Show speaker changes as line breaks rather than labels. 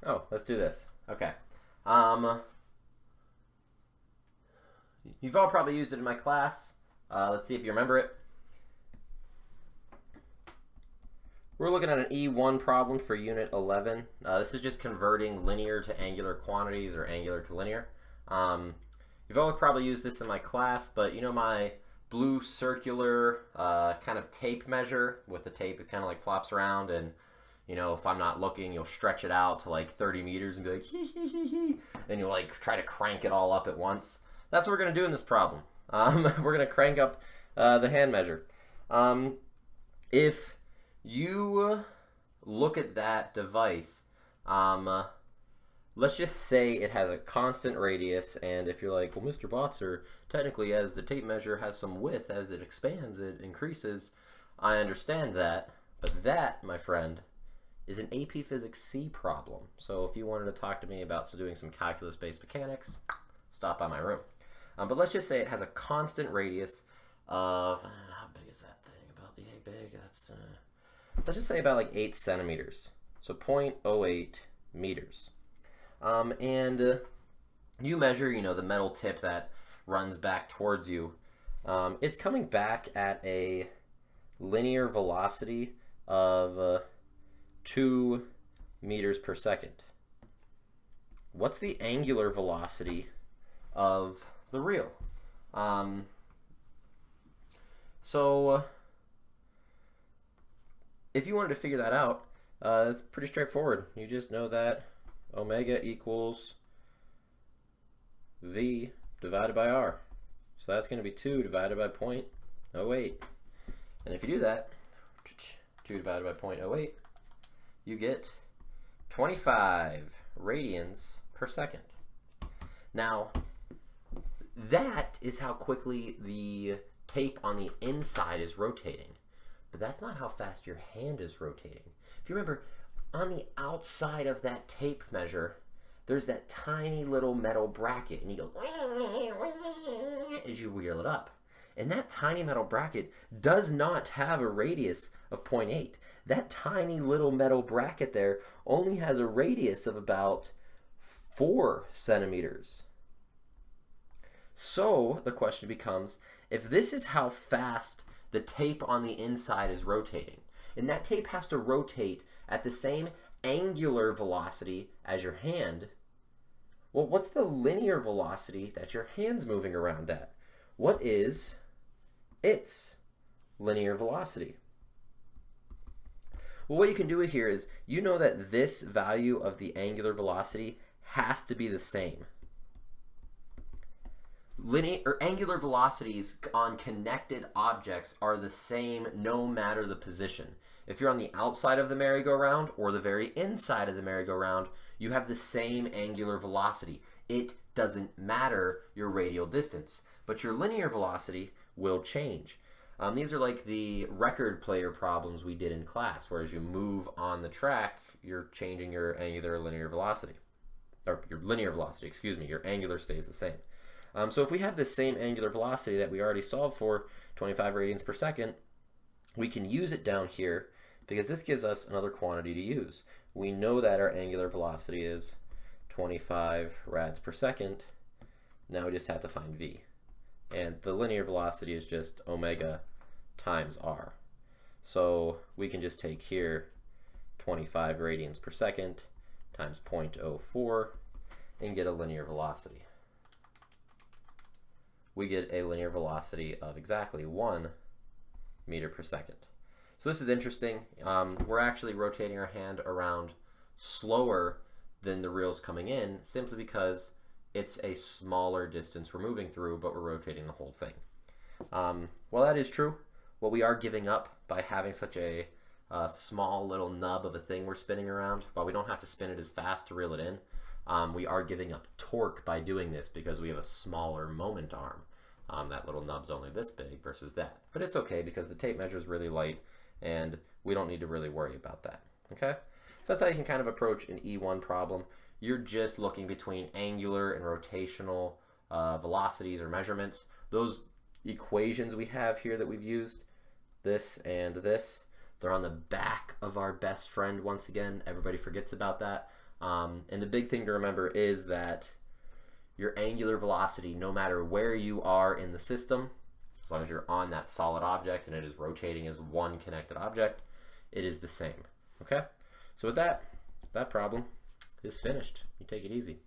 Oh, let's do this. Okay. You've all probably used it in my class. Let's see if you remember it. We're looking at an E1 problem for Unit 11. This is just converting linear to angular quantities or angular to linear. You've all probably used this in my class, but you know my blue circular kind of tape measure with the tape, it kind of like flops around, and you know, if I'm not looking, you'll stretch it out to like 30 meters and be like, hee hee hee hee, and you'll like try to crank it all up at once. That's what we're going to do in this problem. We're going to crank up the hand measure. If you look at that device, let's just say it has a constant radius, and if you're like, well, Mr. Botzer, technically as the tape measure has some width, as it expands, it increases, I understand that, but that, my friend, is an AP Physics C problem. So if you wanted to talk to me about doing some calculus-based mechanics, stop by my room. But let's just say it has a constant radius of, how big is that thing? About the A big? That's, let's just say about like 8 centimeters. So 0.08 meters. And you measure, you know, the metal tip that runs back towards you. It's coming back at a linear velocity of 2 meters per second. What's the angular velocity of the reel? So if you wanted to figure that out, it's pretty straightforward. You just know that omega equals V divided by R. So that's going to be 2 divided by 0.08. And if you do that, 2 divided by 0.08, you get 25 radians per second. Now, that is how quickly the tape on the inside is rotating. But that's not how fast your hand is rotating. If you remember, on the outside of that tape measure, there's that tiny little metal bracket, and you go as you wheel it up. And that tiny metal bracket does not have a radius of 0.8. That tiny little metal bracket there only has a radius of about 4 centimeters. So the question becomes, if this is how fast the tape on the inside is rotating, and that tape has to rotate at the same angular velocity as your hand, well, what's the linear velocity that your hand's moving around at? What is its linear velocity? Well, what you can do here is, you know that this value of the angular velocity has to be the same. Linear or angular velocities on connected objects are the same no matter the position. If you're on the outside of the merry-go-round or the very inside of the merry-go-round, you have the same angular velocity. It doesn't matter your radial distance, but your linear velocity will change. These are like the record player problems we did in class, where as you move on the track, you're changing your angular linear velocity. Or your linear velocity, excuse me, your angular stays the same. So if we have this same angular velocity that we already solved for, 25 radians per second, we can use it down here because this gives us another quantity to use. We know that our angular velocity is 25 rads per second. Now we just have to find V. And the linear velocity is just omega times R. So we can just take here 25 radians per second times 0.04 and get a linear velocity. We get a linear velocity of exactly 1 meter per second. So this is interesting. We're actually rotating our hand around slower than the reel's coming in, simply because it's a smaller distance we're moving through, but we're rotating the whole thing. Well, that is true. What we are giving up by having such a small little nub of a thing we're spinning around, while we don't have to spin it as fast to reel it in, we are giving up torque by doing this because we have a smaller moment arm. That little nub's only this big versus that. But it's okay because the tape measure is really light and we don't need to really worry about that. Okay? So that's how you can kind of approach an E1 problem. You're just looking between angular and rotational velocities or measurements. Those equations we have here that we've used, this and this, they're on the back of our best friend once again. Everybody forgets about that. And the big thing to remember is that your angular velocity, no matter where you are in the system, as long as you're on that solid object and it is rotating as one connected object, it is the same. Okay? So with that, that problem is finished. You take it easy.